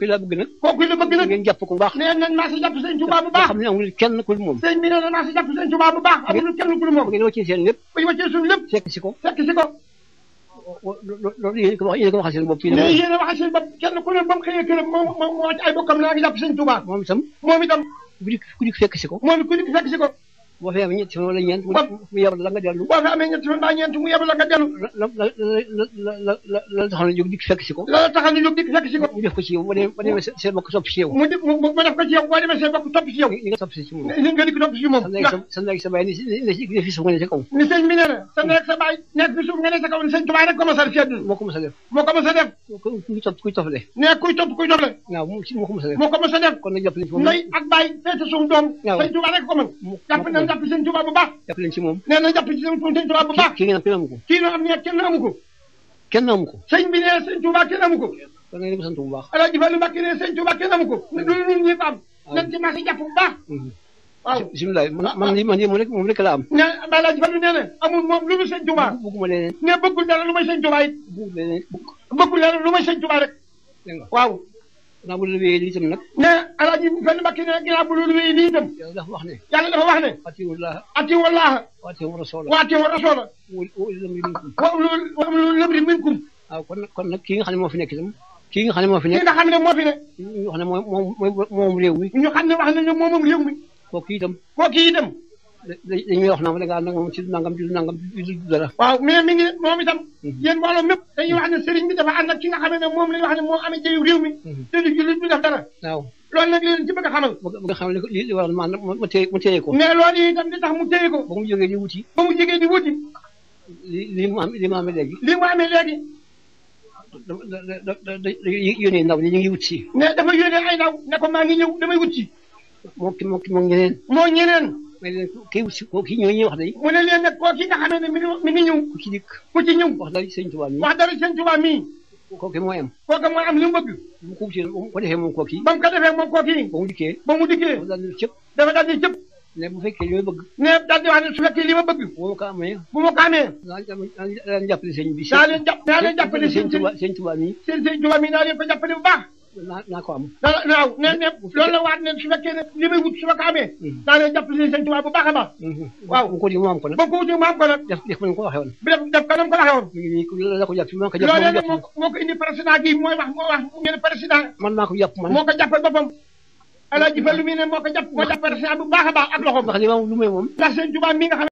kooku la bëgg nag. kooku la bëgg nag. ngeen jàpp ko bu baax. nee nañ maa si jàpp sëñ Tuubaa bu baax. xam ne amul kenn ku dul moom. sëñ bi nee na maa si jàpp sëñ Tuubaa bu baax amul kenn ku dul moom. ngeen wàccee seen lépp. bu ñu wàccee suñu lépp. fekk si ko. fekk si ko. loolu yéen ko waxal seen bopp. fii mais yéen a waxal seen bopp kenn ku ne ba mu xëyee këram moo wàcc ay bokkam naa ngi jàpp sëñ Tuubaa. moom itam. ku di fekk si ko. moom ku di fekk si ko. boo fi amee ñetti fan wala ñeent. mu yebal la nga dellu. boo fi amee ñetti fan ba ñeent mu yebal la nga dellu. la taxaw na jóg dikk fekk si ko. la taxaw na jóg dikk fekk si ko. mu def ko ci yow ba demee seen bokk topp ci yow. mu def ko ci yow boo demee seen bokk topp ci yow. li nga topp si moom. li nga dikk topp ci moom. sa ndey sa baay ne fi suuf nga ne ca kaw. ni sëñ bi nee na sa ndey sa baay nekk fi suuf nga ne ca kaw ni sëñ Tuubaa rek commencé def ci moo ko mos a def. moo ko mos a def. kuy toppale. nee kuy toppale. waaw moo ko mos a def. moo ko mos a def. kon nag jàpp leen ci moom. ndey ak baay feete suñu doom. waaw sëñ Tuubaa rek ko mën. jàpp nañ jàpp sëñ Tuubaa bu baax. jàpp leen ci moom. nee na jàpp ci sëñ Tuubaa bu baax. kii ngeen am kenn amu ko. kii nga am ne kenn amu ko. kenn amu ko. sëñ bi nee sëñ Tuubaa kenn amu ko. kon nag ko sant bu baax. Alaaji Fallu Mbàkke nee sëñ Tuubaa kenn amu ko. du ñun ñëpp am. nañ ci marché jàpp bu baax. waaw bisimilah man moom rek la am. nee Alaaji Fallu nee na amul moom lu mu sëñ Tuubaa. bëgguma leneen. nee bëggul dara lu may sëñ Tuubaa it. bëggul dara lu may sëñ Tuubaa rek. waaw. naa bu loolu wéyee lii itam nag. nee Alaaji Fallu Mbàkke nee ginnaaw bu loolu wéyee lii itam. yàlla dafa wax ne. yàlla dafa wax ne. atiiwu Llaaha wa atiiwu rasuula. wa atiiwu rasuula. wa ulul amri minkum. waaw kon nag kii nga xam ne moo fi nekk itam. kii nga xam ne moo fi nekk. kii nga xam ne moo fi nekk. ñu wax ne moom réew mi. ñu xam ne wax nañu moomam réew mi. kooku itam. dañuy wax naa ma da ngaa nag moom ci nangam ci dara. waaw mais mi ngi moom itam. yéen mbooloo mépp dañuy wax ne sëriñ bi dafa ànd ak ki nga xam ne moom la ñu wax ne moo amee jëyu réew mi. te du jullit du def dara. waaw loolu nag leen ci bëgg a xamal. bëgg a xamal li waral ma téye ko. mais loolu itam li tax mu téye ko. ba mu jógee di wuti. li mu amee léegi. li mu amee léegi. yónnee ndaw ñi ñu ngi wut si. mais dafa yónnee ay ndaw ne ko maa ngi ñëw damay wut si. moo ñeneen. mais leen kii wut si kii ñooy wax day. mu ne leen nag koo ki nga xam ne mi ngi ñëw. ku ci dikk. ku ci ñëw. wax dara sëñ Tuubaa mii. wax dara sëñ Tuubaa mii. kooku mooy am. kooku mooy am li mu bëgg. bu ko wutee ko defee moom kooku. ba mu ko defee moom kooku. ba mu dikkee. dafa daal di cëpp. ne bu fekkee li ma bëgg. ne daal di wax ne su fekkee li ma bëgg. bu ma ko amee. daa leen jàppale sëñ bi. daa leen jàppale sëñ Tuubaa mii. sëñ Tuubaa mii daa leen ko jàppale bu baax. naa ko am. waaw ne loolu la waat ne su fekkee ne li may wut su ma ko amee. daa leen jàppale sëñ Tuubaa bu baax a baax. waaw bu ko wuti mu am ko nag. bu ko wuti mu am ko nag. def ko ni ko waxee woon. def ko ni ko waxee woon. la ko jàpp moo ko jàpp. loolee nag moo ko indi président gi moo wax ngeen président. man maa ko jàpp man. moo ko jàppal boppam. Alaaji Fallu mi ne moo ko jàpp président bu baax a baax ak loxoom. ndax li ma lu may moom. ndax sëñ Tuubaa mi nga xam